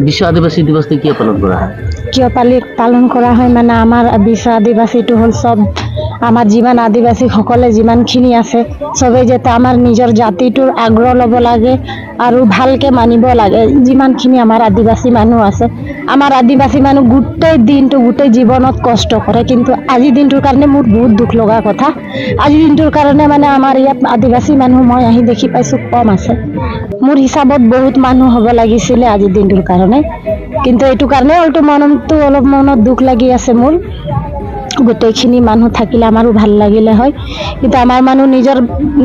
বিশ্ব আদিবাসী দিবস কিয় পালন কৰা হয়? কিয় পালন কৰা হয় মানে আমাৰ বিশ্ব আদিবাসীটো হ'ল চব আমাৰ যিমান আদিবাসী সকলে যিমানখিনি আছে চবেই যাতে আমাৰ নিজৰ জাতিটোৰ আগ্ৰহ ল'ব লাগে আৰু ভালকে মানিব লাগে। যিমানখিনি আমাৰ আদিবাসী মানুহ আছে, আমাৰ আদিবাসী মানুহ গোটেই দিনটো গোটেই জীৱনত কষ্ট কৰে, কিন্তু আজিৰ দিনটোৰ কাৰণে মোৰ বহুত দুখ লগা কথা। আজিৰ দিনটোৰ কাৰণে মানে আমাৰ ইয়াত আদিবাসী মানুহ মই আহি দেখি পাইছোঁ কম আছে। মোৰ হিচাপত বহুত মানুহ হ'ব লাগিছিলে আজিৰ দিনটোৰ কাৰণে, কিন্তু এইটো কাৰণে অলপ মনত দুখ লাগি আছে মোৰ। গোটেইখিনি মানুহ থাকিলে আমাৰো ভাল লাগিলে হয়, কিন্তু আমাৰ মানুহ নিজৰ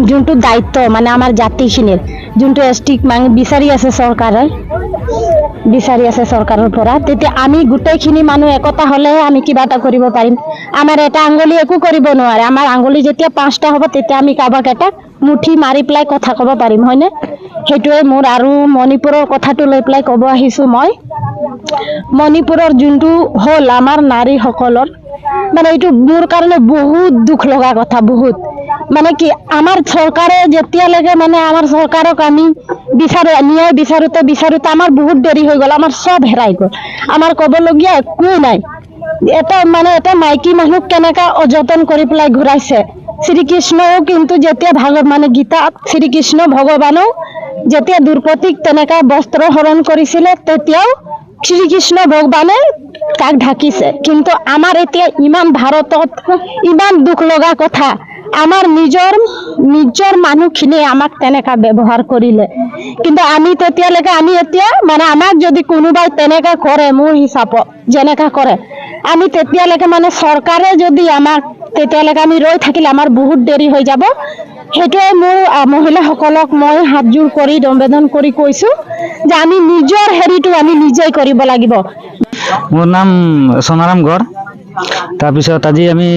যোনটো দায়িত্ব মানে আমাৰ জাতিখিনিৰ যোনটো এষ্টিক বিচাৰি আছে চৰকাৰৰ পৰা, তেতিয়া আমি গোটেইখিনি মানুহ একতা হ'লেহে আমি কিবা এটা কৰিব পাৰিম। আমাৰ এটা আঙুলি একো কৰিব নোৱাৰে। আমাৰ আঙুলি যেতিয়া 5টা হ'ব তেতিয়া আমি কাৰোবাক এটা মুঠি মাৰি পেলাই কথা ক'ব পাৰিম, হয়নে? সেইটোৱে মোৰ। আৰু মণিপুৰৰ কথাটো লৈ পেলাই ক'ব আহিছোঁ মই। মণিপুৰৰ যোনটো হ'ল আমাৰ নাৰীসকলৰ মানে এইটো মোৰ কাৰণে বহুত দুখ লগা কথা। বহুত মানে কি আমাৰ চৰকাৰে যেতিয়ালৈকে মানে আমাৰ চৰকাৰক আমি ন্যায় বিচাৰোতে আমাৰ বহুত দেৰি হৈ গ'ল। আমাৰ চব হেৰাই গ'ল। আমাৰ ক'বলগীয়া একো নাই। এটা মাইকী মানুহক কেনেকা অযতন কৰি পেলাই ঘূৰাইছে। শ্ৰীকৃষ্ণও কিন্তু যেতিয়া মানে গীতাত শ্ৰীকৃষ্ণ ভগৱানেও যেতিয়া দ্ৰৌপদীক তেনেকা বস্ত্ৰ হৰণ কৰিছিলে তেতিয়াও শ্ৰীকৃষ্ণ ভগৱানে তাক ঢাকিছে। কিন্তু আমাৰ এতিয়া ইমান ভাৰতত ইমান দুখ লগা কথা, আমাৰ নিজৰ মানুহখিনিয়ে আমাক তেনেকা ব্যৱহাৰ কৰিলে। কিন্তু আমি এতিয়া মানে আমাক যদি কোনোবাই তেনেকা কৰে, মোৰ হিচাপত যেনেকা কৰে, আমি তেতিয়ালৈকে মানে চৰকাৰে যদি আমাক তেতিয়ালৈকে আমি ৰৈ থাকিলে আমাৰ বহুত দেৰি হৈ যাব। সেইটোৱে মোৰ মহিলাসকলক মই হাতযোৰ কৰি নিবেদন কৰি কৈছোঁ যে আমি নিজৰ হেৰিটো আমি নিজেই কৰিব লাগিব। মোৰ নাম সোণাৰাম গড়। তাৰপিছত আজি আমি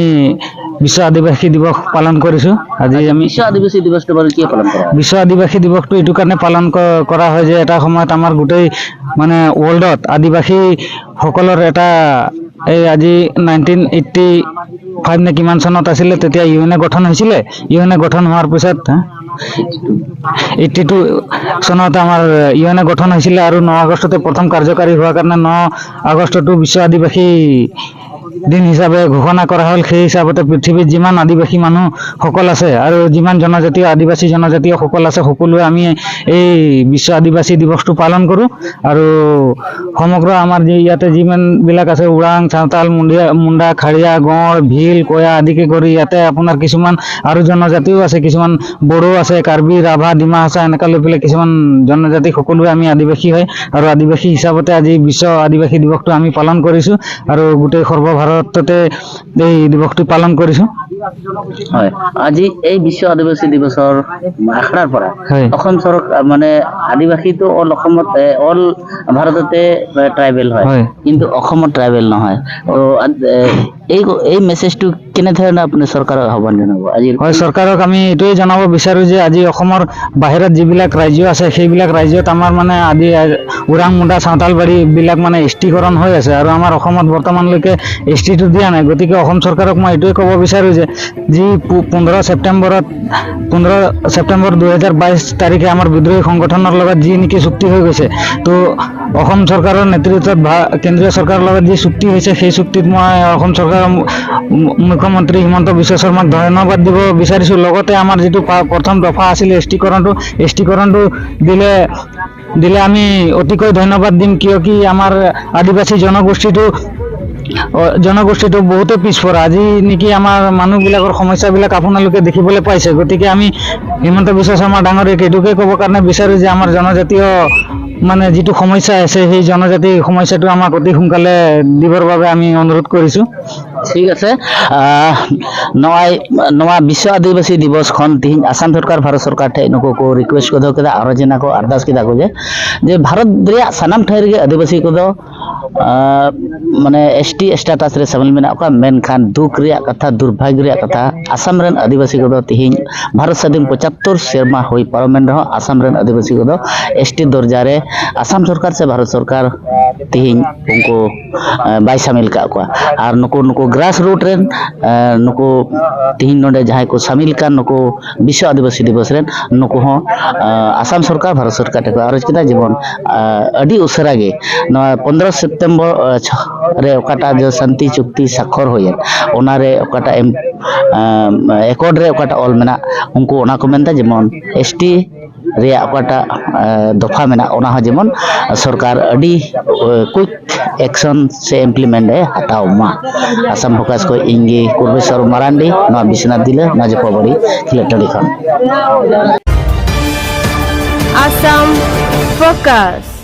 বিশ্ব আদিবাসী দিৱস পালন কৰিছোঁ। আজি আমি বিশ্ব আদিবাসী দিৱসটো বাৰু কিয় পালন কৰা হয়? বিশ্ব আদিবাসী দিৱসটো এইটো কাৰণে পালন কৰা হয় যে এটা সময়ত আমাৰ গোটেই মানে ৱৰ্ল্ডত আদিবাসীসকলৰ এটা এই আজি 1985 নে কিমান চনত আছিলে, তেতিয়া UN গঠন হৈছিলে। UN গঠন হোৱাৰ পিছত 82 চনত আমাৰ UN গঠন হৈছিলে আৰু 9 আগষ্টতে প্ৰথম কাৰ্যকাৰী হোৱাৰ কাৰণে 9 আগষ্টটো বিশ্ব আদিবাসী দিন হিচাপে ঘোষণা কৰা হ'ল। সেই হিচাপতে পৃথিৱীত যিমান আদিবাসী মানুহসকল আছে আৰু যিমান আদিবাসী জনজাতীয়সকল আছে সকলোৱে আমি এই বিশ্ব আদিবাসী দিৱসটো পালন কৰোঁ। আৰু সমগ্ৰ আমাৰ ইয়াতে যিমানবিলাক আছে ওৰাং, চাওতাল, মুণ্ডা, খাৰিয়া, গঁড়, ভিল, কয়া আদিকে কৰি ইয়াতে আপোনাৰ কিছুমান আৰু জনজাতিও আছে, কিছুমান বড়ো আছে, কাৰ্বি, ৰাভা, ডিমা হাছা এনেকুৱা লৈ পেলাই কিছুমান জনজাতি সকলোৱে আমি আদিবাসী হয়। আৰু আদিবাসী হিচাপতে আজি বিশ্ব আদিবাসী দিৱসটো আমি পালন কৰিছোঁ আৰু গোটেই সৰ্বভাৰততে এই দিৱসটো পালন কৰিছোঁ। হয়, আজি এই বিশ্ব আদিবাসী দিৱসৰ আখৰাৰ পৰা অসম চৰকাৰ মানে আদিবাসীটো অসমত ভাৰততে ট্ৰাইবেল হয়, কিন্তু অসমত ট্ৰাইবেল নহয়। এই মেছেজটো কেনেধৰণে আপুনি চৰকাৰক আহ্বান জনাব? হয়, চৰকাৰক আমি এইটোৱে জনাব বিচাৰোঁ যে আজি অসমৰ বাহিৰত যিবিলাক ৰাজ্য আছে সেইবিলাক ৰাজ্যত আমাৰ মানে ওৰাং, মুণ্ডা, চাওতালবাৰীবিলাক মানে এছটিকৰণ হৈ আছে আৰু আমাৰ অসমত বৰ্তমানলৈকে এছটিটো দিয়া নাই। গতিকে অসম চৰকাৰক মই এইটোৱে ক'ব বিচাৰোঁ যে যি 15 ছেপ্টেম্বৰ 2022 তাৰিখে আমাৰ বিদ্ৰোহী সংগঠনৰ লগত যি নেকি চুক্তি হৈ গৈছে, তো অসম চৰকাৰৰ নেতৃত্বত কেন্দ্ৰীয় চৰকাৰৰ লগত যি চুক্তি হৈছে সেই চুক্তিত মই অসম চৰকাৰৰ মুখ্যমন্ত্ৰী হিমন্ত বিশ্ব শৰ্মাক ধন্যবাদ দিব বিচাৰিছোঁ। লগতে আমাৰ যিটো প্ৰথম দফা আছিল এছটিকৰণটো দিলে আমি অতিকৈ ধন্যবাদ দিম, কিয় কি আমাৰ আদিবাসী জনগোষ্ঠীটো বহুতে পিছপৰা। আজি নেকি আমাৰ মানুহবিলাকৰ সমস্যাবিলাক আপোনালোকে দেখিবলৈ পাইছে। গতিকে আমি হিমন্ত বিশ্ব শৰ্মা ডাঙৰীয়াক এইটোকে ক'ব কাৰণে বিচাৰোঁ যে আমাৰ জনজাতীয় মানে যিটো সমস্যা আছে সেই জনজাতি সমস্যাটো আমাক অতি সোনকালে দিবৰ বাবে আমি অনুৰোধ কৰিছোঁ। ঠিক আছে नवा विश्व आदिवासी दिवस खन तिहिं आसाम सरकार भारत सरकार ठे नुको को रिक्वेस्ट को दो केदा आरो जेना को अरदास केदा को जे भारत रिया सनाम ठाई रे आदिवासी को दो माने एसटी स्टेटस रे शामिल मेना का मेन खान दुख रिया कथा दुर्भाग्य रिया कथा आसाम रेन आदिवासी को दो तिहिं भारत स्वाधीन 75 सेरमा होई पार्लियामेंट रहो आसाम रेन आदिवासी को दो एसटी दर्जा रे आसाम सरकार से भारत सरकार तिहिं उनको बाय शामिल का को और नुको ग्रास रूट रेन नुको तिहिं नोडे जहां को शामिल का नुको विश्व आदिवासी दिवस रेन नुको हो आसाम सरकार भारत सरकार टेको आरोज केदा जीवन अडी उसरा गे 15 सितंबर रे ओकाटा जो शांति चुक्ति स्वाक्षर होय ओना रे ओकाटा एकॉर्ड रे ओकाटा ऑल मेना उनको ओना को मेनता जेमन एसटी रिया ओकाटा दफा मेना ओना हो जेमन सरकार अडी क्विक एक्शन से इम्प्लीमेंट है हटाओ मा आसाम फोकस को इंगे कुर्बेश्वर मारांडी ना बिश्वनाथ दिले ना जपबड़ी खिलेटड़ी खान Assam Focus.